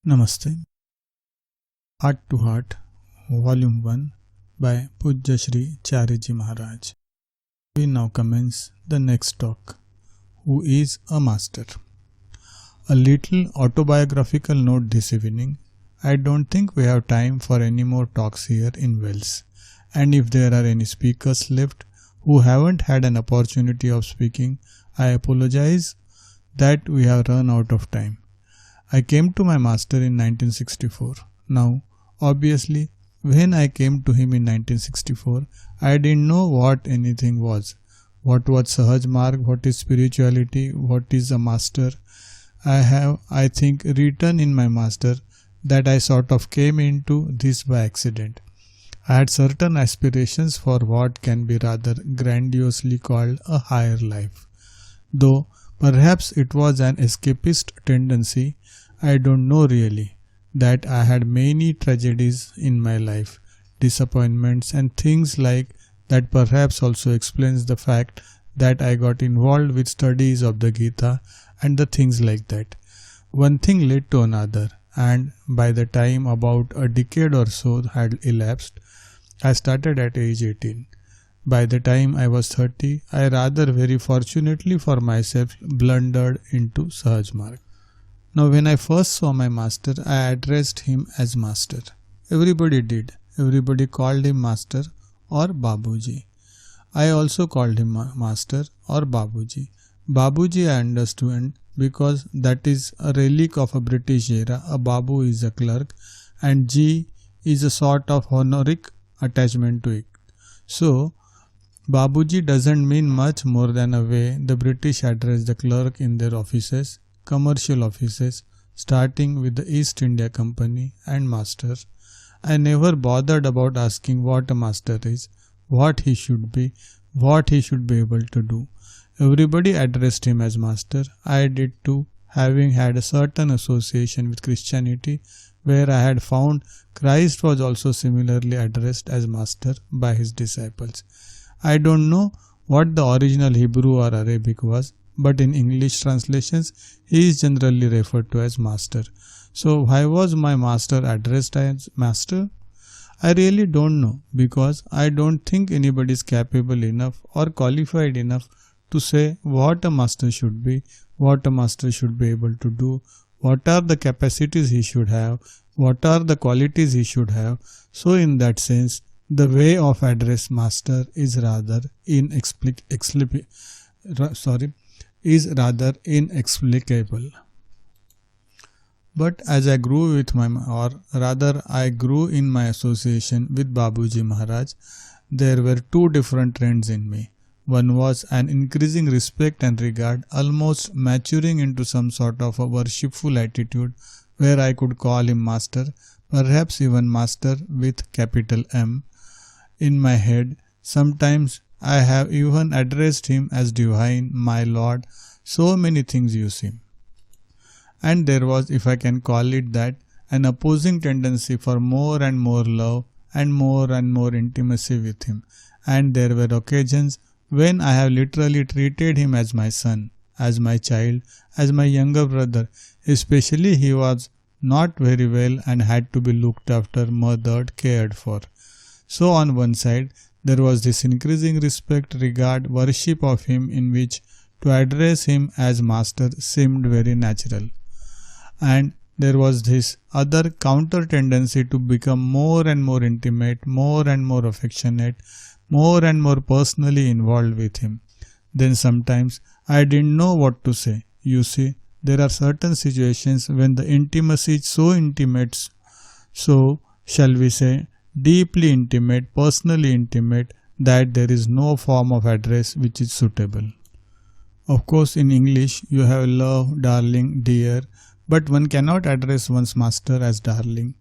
Namaste. Heart to Heart, Volume 1 by Pujya Shri Chariji Maharaj. We now commence the next talk. Who is a Master? A little autobiographical note this evening. I don't think we have time for any more talks here in Wells. And if there are any speakers left who haven't had an opportunity of speaking, I apologize that we have run out of time. I came to my master in 1964. Now, obviously, when I came to him in 1964, I didn't know what anything was. What was Sahaj Marg, what is spirituality, what is a master. I think, written in my master that I sort of came into this by accident. I had certain aspirations for what can be rather grandiosely called a higher life. Though perhaps it was an escapist tendency, I don't know really, that I had many tragedies in my life, disappointments and things like that. Perhaps also explains the fact that I got involved with studies of the Gita and the things like that. One thing led to another, and by the time about a decade or so had elapsed, I started at age 18. By the time I was 30, I rather very fortunately for myself blundered into Sahaj Marg. Now when I first saw my master, I addressed him as master. Everybody did. Everybody called him master or Babuji. I also called him master or Babuji. Babuji I understood because that is a relic of a British era. A Babu is a clerk and Ji is a sort of honorific attachment to it. So Babuji doesn't mean much more than a way the British address the clerk in their offices, commercial offices, starting with the East India Company and masters. I never bothered about asking what a master is, what he should be, what he should be able to do. Everybody addressed him as master. I did too, having had a certain association with Christianity, where I had found Christ was also similarly addressed as master by his disciples. I don't know what the original Hebrew or Arabic was, but in English translations, he is generally referred to as master. So why was my master addressed as master? I really don't know, because I don't think anybody is capable enough or qualified enough to say what a master should be, what a master should be able to do, what are the capacities he should have, what are the qualities he should have. So in that sense, the way of address master is rather inexplicable. But as I grew with I grew in my association with Babuji Maharaj, there were two different trends in me. One was an increasing respect and regard, almost maturing into some sort of a worshipful attitude where I could call him master, perhaps even master with capital M. In my head, sometimes I have even addressed him as divine, my lord, so many things use him. And there was, if I can call it that, an opposing tendency for more and more love and more intimacy with him. And there were occasions when I have literally treated him as my son, as my child, as my younger brother, especially he was not very well and had to be looked after, mothered, cared for. So on one side, there was this increasing respect, regard, worship of him in which to address him as master seemed very natural. And there was this other counter tendency to become more and more intimate, more and more affectionate, more and more personally involved with him. Then sometimes I didn't know what to say. You see, there are certain situations when the intimacy is so intimate, so shall we say, deeply intimate, personally intimate, that there is no form of address which is suitable. Of course, in English, you have love, darling, dear, but one cannot address one's master as darling.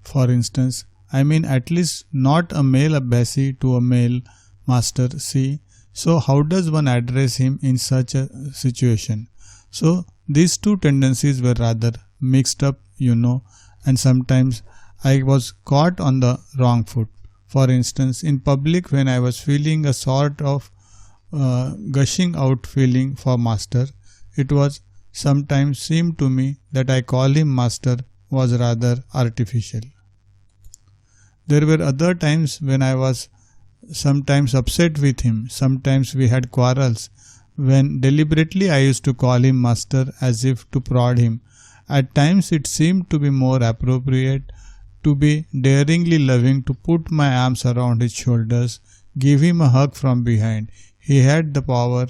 For instance, I mean at least not a male abbasi to a male master, see. So how does one address him in such a situation? So these two tendencies were rather mixed up, and sometimes I was caught on the wrong foot. For instance, in public when I was feeling a sort of gushing out feeling for master, it was sometimes seemed to me that I call him master was rather artificial. There were other times when I was sometimes upset with him, sometimes we had quarrels, when deliberately I used to call him master as if to prod him. At times it seemed to be more appropriate to be daringly loving, to put my arms around his shoulders, give him a hug from behind. He had the power.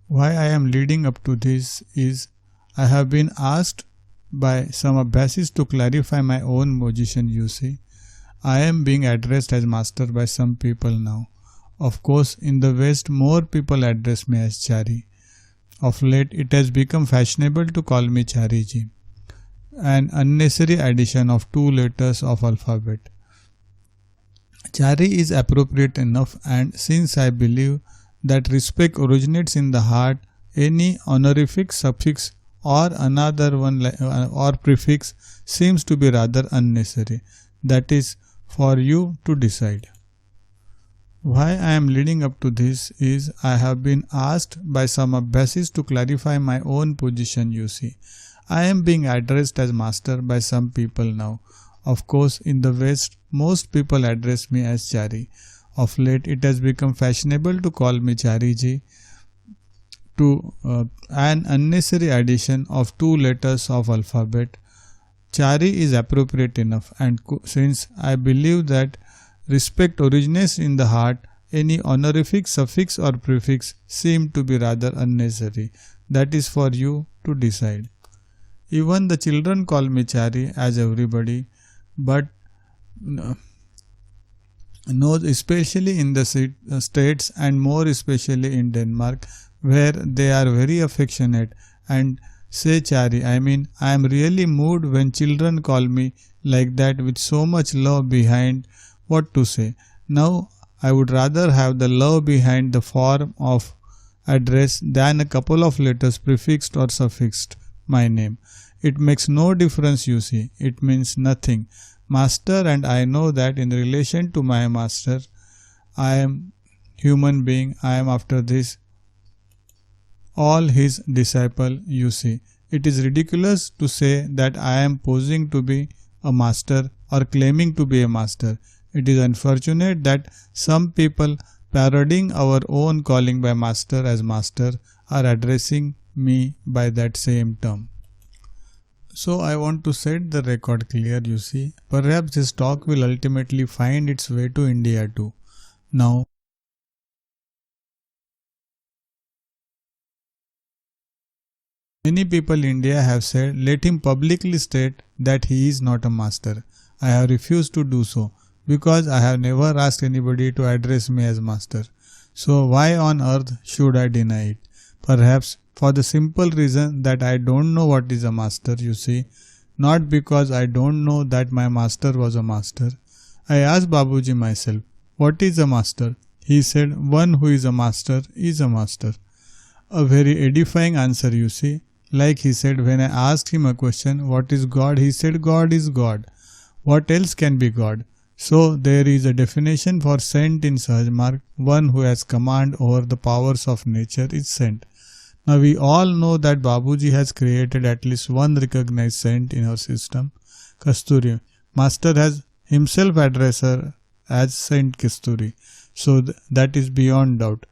Why I am leading up to this is I have been asked by some Abbasids to clarify my own position, you see. I am being addressed as master by some people now. Of course, in the West, more people address me as Chari. Of late, it has become fashionable to call me Chariji, an unnecessary addition of 2 letters of alphabet. Chari is appropriate enough, and since I believe that respect originates in the heart, any honorific suffix or another one or prefix seems to be rather unnecessary. That is for you to decide. Why I am leading up to this is I have been asked by some Abbasids to clarify my own position, you see. I am being addressed as master by some people now. Of course, in the West, most people address me as Chari. Of late, it has become fashionable to call me Chariji, to an unnecessary addition of 2 letters of alphabet. Chari is appropriate enough, and since I believe that respect originates in the heart, any honorific suffix or prefix seem to be rather unnecessary. That is for you to decide. Even the children call me Chari as everybody, but knows especially in the states and more especially in Denmark, where they are very affectionate and say Chari. I mean, I am really moved when children call me like that with so much love behind. What to say? Now, I would rather have the love behind the form of address than a couple of letters prefixed or suffixed my name. It makes no difference, you see. It means nothing. Master, and I know that in relation to my master, I am human being. I am after this all his disciple, you see. It is ridiculous to say that I am posing to be a master or claiming to be a master. It is unfortunate that some people parodying our own calling by master as master are addressing me by that same term. So I want to set the record clear, you see. Perhaps this talk will ultimately find its way to India too. Now, many people in India have said, let him publicly state that he is not a master. I have refused to do so because I have never asked anybody to address me as master. So why on earth should I deny it? Perhaps for the simple reason that I don't know what is a master, you see. Not because I don't know that my master was a master. I asked Babuji myself, what is a master? He said, one who is a master is a master. A very edifying answer, you see. Like he said, when I asked him a question, what is God? He said, God is God. What else can be God? So there is a definition for saint in Sahajmarg. One who has command over the powers of nature is saint. Now we all know that Babuji has created at least one recognized saint in our system, Kasturi. Master has himself addressed her as Saint Kasturi. So that is beyond doubt.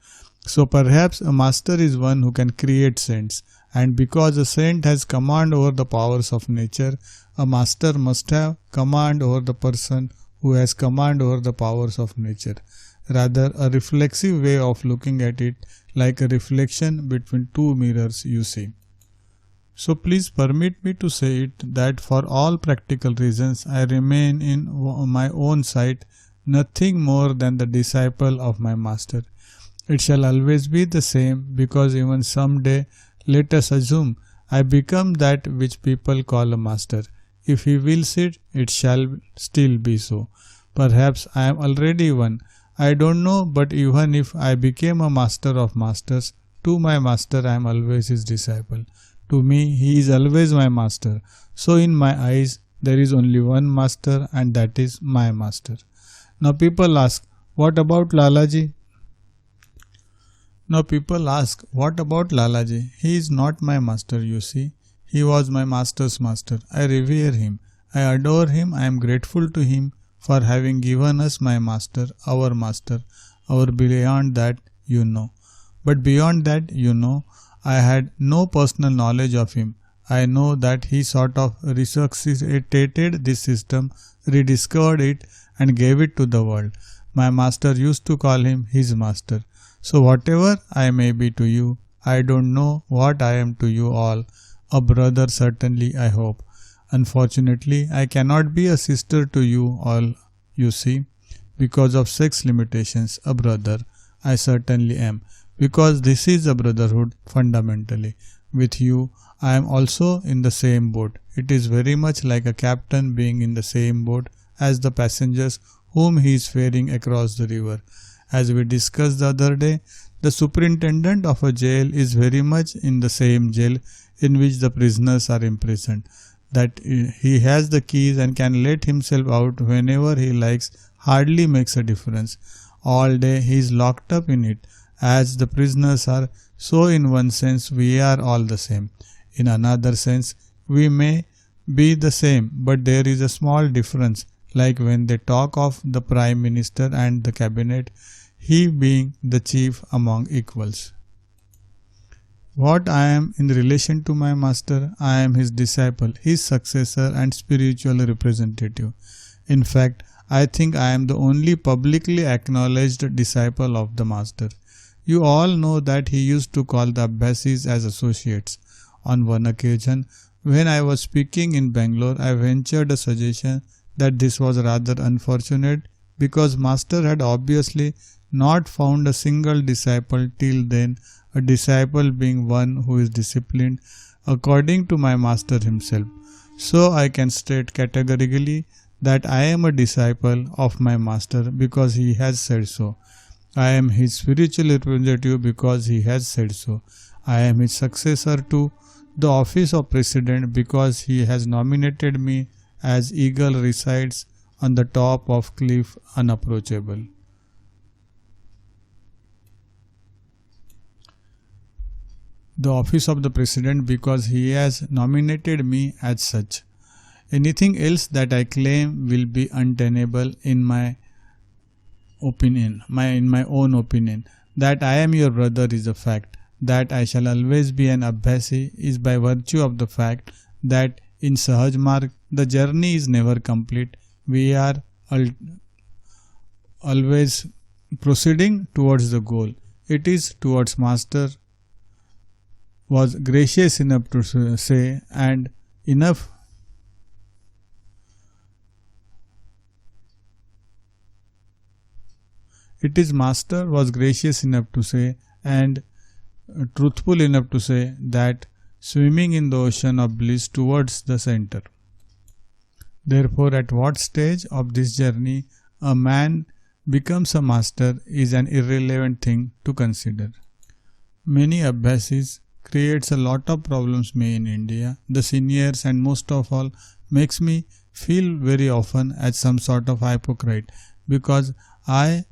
So perhaps a master is one who can create saints, and because a saint has command over the powers of nature, a master must have command over the person who has command over the powers of nature. Rather, a reflexive way of looking at it, like a reflection between two mirrors, you see. So please permit me to say it that for all practical reasons I remain in my own sight nothing more than the disciple of my master. It shall always be the same, because even some day, let us assume, I become that which people call a master. If he wills it, it shall still be so. Perhaps I am already one. I don't know, but even if I became a master of masters, to my master I am always his disciple. To me, he is always my master. So in my eyes, there is only one master, and that is my master. Now people ask, what about Lalaji? He is not my master, you see. He was my master's master. I revere him. I adore him. I am grateful to him for having given us my master, our beyond that you know. But beyond that you know, I had no personal knowledge of him. I know that he sort of resuscitated this system, rediscovered it and gave it to the world. My master used to call him his master. So whatever I may be to you, I don't know what I am to you all. A brother certainly, I hope. Unfortunately, I cannot be a sister to you all, you see, because of sex limitations. A brother, I certainly am, because this is a brotherhood fundamentally. With you, I am also in the same boat. It is very much like a captain being in the same boat as the passengers whom he is ferrying across the river. As we discussed the other day, the superintendent of a jail is very much in the same jail in which the prisoners are imprisoned. That he has the keys and can let himself out whenever he likes hardly makes a difference. All day he is locked up in it. As the prisoners are, so in one sense we are all the same. In another sense, we may be the same, but there is a small difference, like when they talk of the Prime Minister and the Cabinet, he being the chief among equals. What I am in relation to my master, I am his disciple, his successor and spiritual representative. In fact, I think I am the only publicly acknowledged disciple of the master. You all know that he used to call the Abbasis as associates. On one occasion, when I was speaking in Bangalore, I ventured a suggestion that this was rather unfortunate because master had obviously not found a single disciple till then, a disciple being one who is disciplined according to my master himself. So I can state categorically that I am a disciple of my master because he has said so. I am his spiritual representative because he has said so. I am his successor to the office of president because he has nominated me as eagle resides on the top of cliff unapproachable. The office of the president because he has nominated me as such. Anything else that I claim will be untenable in my opinion, in my own opinion. That I am your brother is a fact. That I shall always be an Abbasi is by virtue of the fact that in Sahaj Marg the journey is never complete. We are always proceeding towards the goal. It is towards master was gracious enough to say and enough it is master was gracious enough to say and truthful enough to say that swimming in the ocean of bliss towards the center. Therefore, at what stage of this journey a man becomes a master is an irrelevant thing to consider. Many Abbasis creates a lot of problems me in India. The seniors and most of all makes me feel very often as some sort of hypocrite because I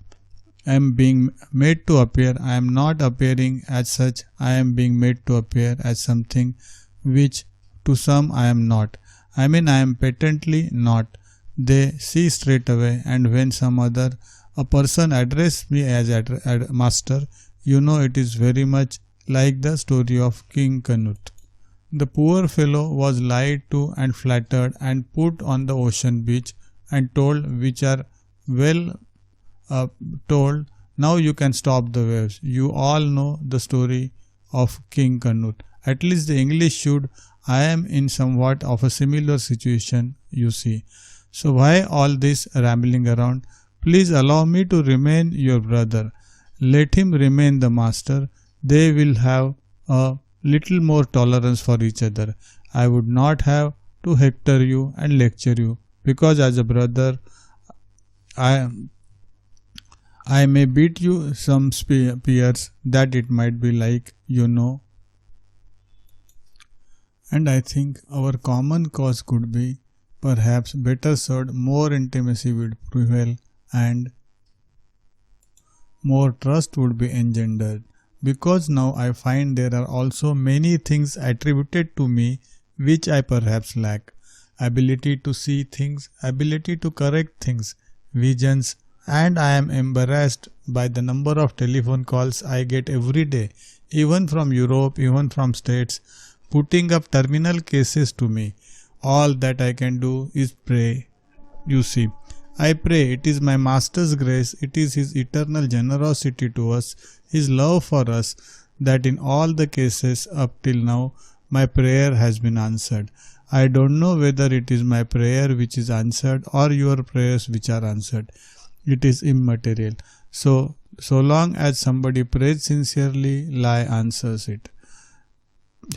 am being made to appear. I am not appearing as such. I am being made to appear as something which to some I am not. I mean I am patently not. They see straight away, and when a person address me as master, you know it is very much like the story of King Canute. The poor fellow was lied to and flattered and put on the ocean beach and told, which are well told, now you can stop the waves. You all know the story of King Canute. At least the English should. I am in somewhat of a similar situation, you see. So why all this rambling around? Please allow me to remain your brother. Let him remain the master. They will have a little more tolerance for each other. I would not have to hector you and lecture you because as a brother I may beat you some peers that it might be like, you know. And I think our common cause could be perhaps better served, more intimacy would prevail and more trust would be engendered. Because now I find there are also many things attributed to me which I perhaps lack. Ability to see things, ability to correct things, visions, and I am embarrassed by the number of telephone calls I get every day, even from Europe, even from states, putting up terminal cases to me. All that I can do is pray. You see, I pray. It is my Master's grace, it is His eternal generosity to us, His love for us, that in all the cases up till now, my prayer has been answered. I don't know whether it is my prayer which is answered or your prayers which are answered. It is immaterial. So long as somebody prays sincerely, Lai answers it.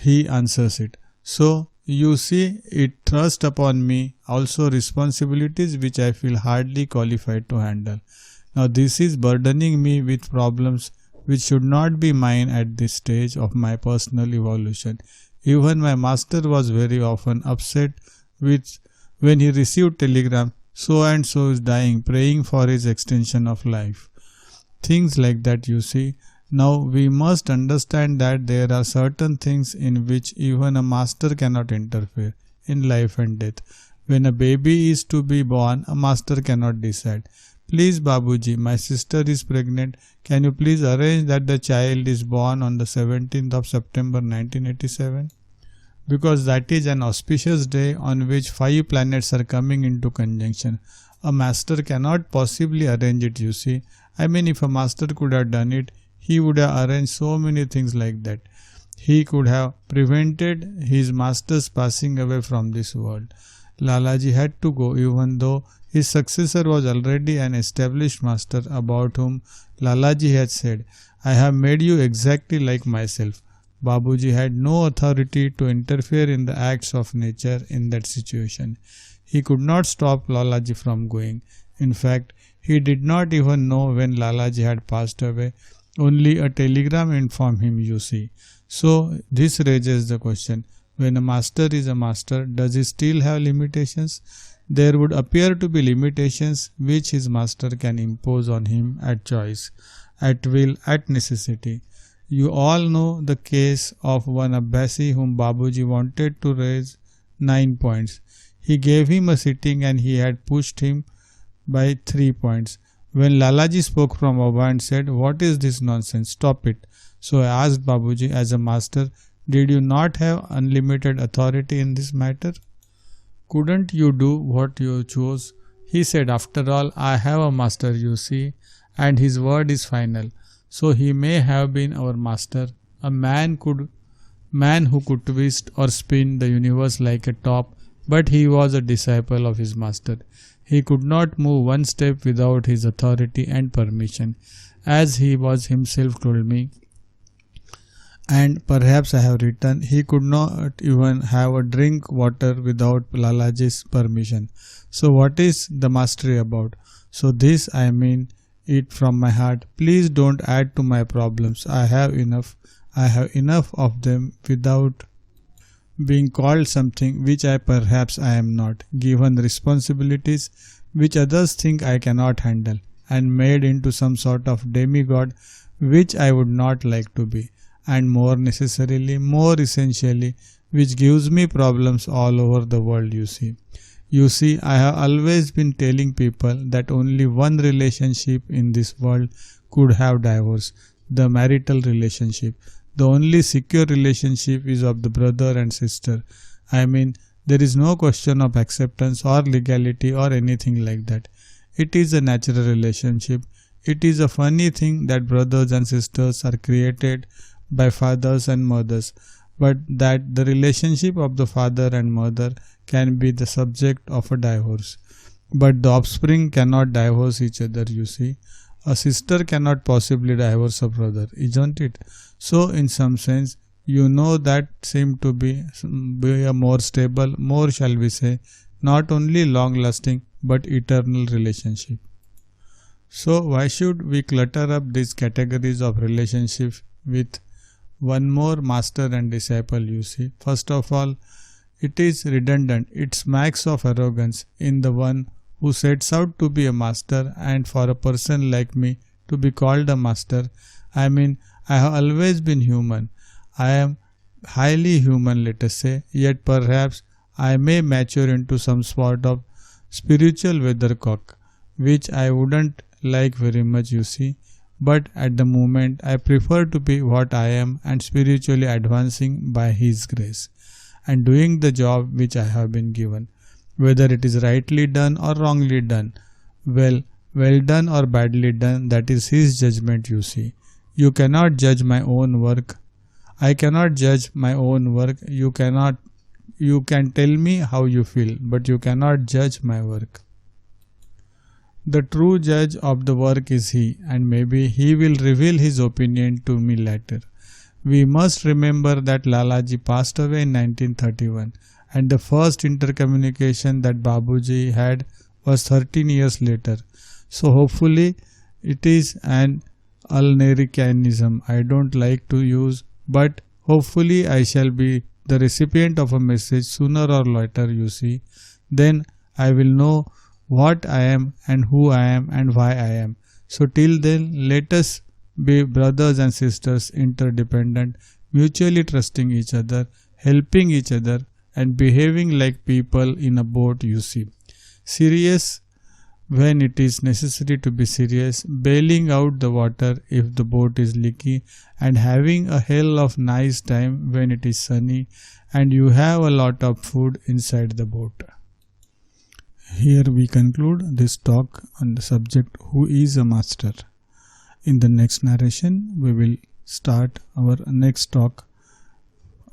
He answers it. So, you see, it thrusts upon me also responsibilities which I feel hardly qualified to handle. Now, this is burdening me with problems which should not be mine at this stage of my personal evolution. Even my master was very often upset with when he received telegram, so and so is dying, praying for his extension of life. Things like that, you see. Now we must understand that there are certain things in which even a master cannot interfere in life and death. When a baby is to be born, a master cannot decide. Please Babuji, my sister is pregnant. Can you please arrange that the child is born on the 17th of September 1987? Because that is an auspicious day on which 5 planets are coming into conjunction. A master cannot possibly arrange it, you see. I mean, if a master could have done it, he would have arranged so many things like that. He could have prevented his master's passing away from this world. Lalaji had to go even though his successor was already an established master about whom Lalaji had said, I have made you exactly like myself. Babuji had no authority to interfere in the acts of nature in that situation. He could not stop Lalaji from going. In fact, he did not even know when Lalaji had passed away. Only a telegram informed him, you see. So, this raises the question, when a master is a master, does he still have limitations? There would appear to be limitations which his master can impose on him at choice, at will, at necessity. You all know the case of one Abbasi whom Babuji wanted to raise 9 points. He gave him a sitting and he had pushed him by 3 points. When Lalaji spoke from above and said, what is this nonsense? Stop it. So I asked Babuji, as a master, did you not have unlimited authority in this matter? Couldn't you do what you chose? He said, after all, I have a master, you see, and his word is final. So he may have been our master, a man who could twist or spin the universe like a top, but he was a disciple of his master. He could not move one step without his authority and permission, as he was himself told me. And perhaps I have written, he could not even have a drink water without Lalaji's permission. So what is the mastery about? So this I mean it from my heart. Please don't add to my problems. I have enough of them without being called something which perhaps I am not, given responsibilities which others think I cannot handle, and made into some sort of demigod which I would not like to be, and more necessarily, more essentially, which gives me problems all over the world, you see. You see, I have always been telling people that only one relationship in this world could have divorce, the marital relationship. The only secure relationship is of the brother and sister. I mean, there is no question of acceptance or legality or anything like that. It is a natural relationship. It is a funny thing that brothers and sisters are created by fathers and mothers, but that the relationship of the father and mother can be the subject of a divorce. But the offspring cannot divorce each other, you see. A sister cannot possibly divorce a brother, isn't it? So in some sense, you know, that seemed to be a more stable, more shall we say, not only long lasting but eternal relationship. So why should we clutter up these categories of relationship with one more master and disciple, you see? First of all, it is redundant. It smacks of arrogance in the one who sets out to be a master, and for a person like me to be called a master. I mean, I have always been human. I am highly human, let us say, yet perhaps I may mature into some sort of spiritual weathercock, which I wouldn't like very much, you see. But at the moment, I prefer to be what I am and spiritually advancing by His grace and doing the job which I have been given, whether it is rightly done or wrongly done, well done or badly done, that is His judgment, you see. You cannot judge my own work. I cannot judge my own work. You can tell me how you feel, but you cannot judge my work. The true judge of the work is He, and maybe He will reveal His opinion to me later. We must remember that Lalaji passed away in 1931, and the first intercommunication that Babuji had was 13 years later. So hopefully it is an Alnericanism I don't like to use, but hopefully I shall be the recipient of a message sooner or later, you see. Then I will know what I am and who I am and why I am. So till then, let us be brothers and sisters, interdependent, mutually trusting each other, helping each other, and behaving like people in a boat, you see. Serious when it is necessary to be serious, bailing out the water if the boat is leaky, and having a hell of nice time when it is sunny and you have a lot of food inside the boat. Here we conclude this talk on the subject, who is a master. In the next narration, we will start our next talk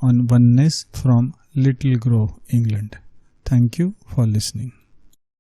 on oneness from Little Grove, England. Thank you for listening.